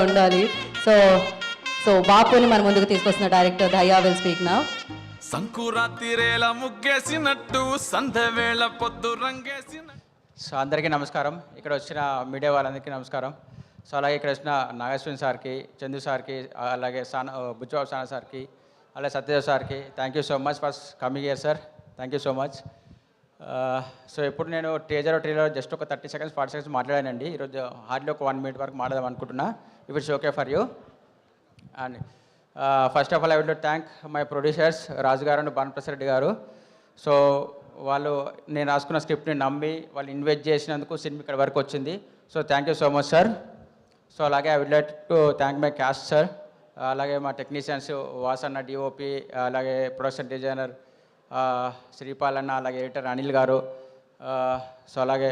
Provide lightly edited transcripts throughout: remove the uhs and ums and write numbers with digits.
ఉండాలి. So so బాపుని మన ముందుకు తీసుకొస్తున్న డైరెక్టర్ దయా విల్ స్పీక్ నౌ. సంకురాతిరేల ముగ్గేసినట్టు సంధ్యవేళ పొద్దు రంగేసిన. సో అందరికీ నమస్కారం, ఇక్కడ వచ్చిన మీడియా వాళ్ళందరికీ నమస్కారం. సో అలాగే ఇక్కడ వచ్చిన నాగేశ్వరి సార్కి, చందు సార్కి, అలాగే బుజ్జబాబు సానా సార్కి, అలాగే సత్యదేవ్ సార్కి thank you so much for coming year sir. Thank you so much. So ఇప్పుడు నేను ట్రైలర్ జస్ట్ ఒక 30 seconds 40 seconds మాట్లాడానండి. ఈరోజు హార్డ్లీ ఒక 1 minute వరకు మాట్లాడదాం అనుకుంటున్నా. If it's okay for you. And first of all I would thank my producers Raju garu and Bhanuprasad Reddy గారు. So వాళ్ళు నేను రాసుకున్న స్క్రిప్ట్ని నమ్మి వాళ్ళు ఇన్వెస్ట్ చేసినందుకు సినిమా ఇక్కడ వరకు వచ్చింది. So thank you so much sir. So అలాగే I would like to thank my cast sir, అలాగే మా టెక్నీషియన్స్ వాసన్న డిఓపి, అలాగే ప్రొడక్షన్ డిజైనర్ శ్రీపాల్ అన్న, అలాగే ఎడిటర్ అనిల్ గారు, సో అలాగే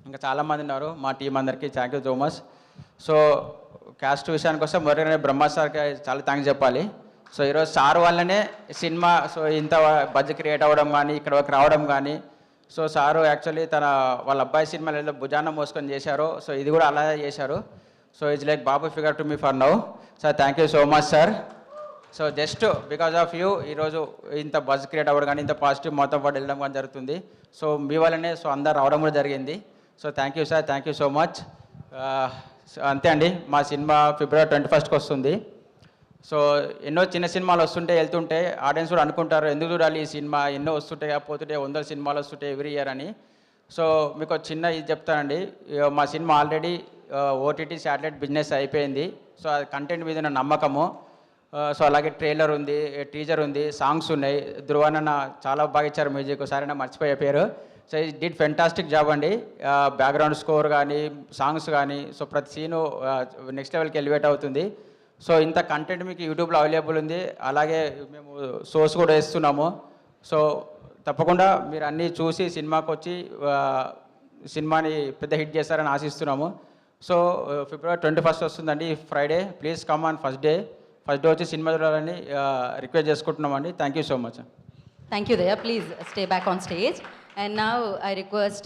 ఇంకా చాలామంది ఉన్నారు మా టీం అందరికీ thank you so much. So caste విషయానికి వస్తే మొదటిగానే బ్రహ్మ సార్కి చాలా థ్యాంక్స్ చెప్పాలి. సో ఈరోజు సార్ వల్లనే సినిమా సో ఇంత బడ్జెట్ క్రియేట్ అవ్వడం కానీ ఇక్కడ వరకు రావడం కానీ. సో సారు యాక్చువల్లీ వాళ్ళ అబ్బాయి సినిమాలు ఏదో భుజాన మోసుకొని చేశారు, సో ఇది కూడా అలాగే చేశారు. So it's like Babu figure to me for now. Sir thank you so much sir. So just because of you ఈరోజు ఇంత బజ్ క్రియేట్ అవ్వడం కానీ ఇంత పాజిటివ్ మొత్తం పాటు వెళ్ళడం కానీ జరుగుతుంది. సో మీ వల్లనే సో అందరు రావడం కూడా జరిగింది. So thank you sir, thank you so much. అంతే అండి, మా సినిమా February 21st వస్తుంది. సో ఎన్నో చిన్న సినిమాలు వస్తుంటే వెళ్తుంటే ఆడియన్స్ కూడా అనుకుంటారు ఎందుకు చూడాలి ఈ సినిమా, ఎన్నో వస్తుంటాయి పోతుంటే 100 సినిమాలు వస్తుంటాయి ఎవ్రీ ఇయర్ అని. సో మీకు చిన్న ఇది చెప్తానండి, మా cinema already OTT satellite business అయిపోయింది. సో అది కంటెంట్ మీద ఉన్న నమ్మకము. సో అలాగే ట్రైలర్ ఉంది, టీజర్ ఉంది, సాంగ్స్ ఉన్నాయి. ధ్రువనన్న చాలా బాగా ఇచ్చారు మ్యూజిక్, సరైన మర్చిపోయే పేరు. సో ఈ డిడ్ ఫెంటాస్టిక్ జాబ్ అండి. బ్యాక్గ్రౌండ్ స్కోర్ కానీ సాంగ్స్ కానీ సో ప్రతి సీను నెక్స్ట్ లెవెల్కి ఎలివేట్ అవుతుంది. సో ఇంత కంటెంట్ మీకు యూట్యూబ్లో అవైలబుల్ ఉంది, అలాగే మేము సోర్స్ కూడా వేస్తున్నాము. సో తప్పకుండా మీరు అన్నీ చూసి సినిమాకి వచ్చి సినిమాని పెద్ద హిట్ చేస్తారని ఆశిస్తున్నాము. సో February 21st వస్తుందండి, Friday. Please come on first day వచ్చి సినిమా చూడాలని రిక్వెస్ట్ చేసుకుంటున్నామండి. Thank you so much. Thank you Daya. Please stay back on stage. And now I request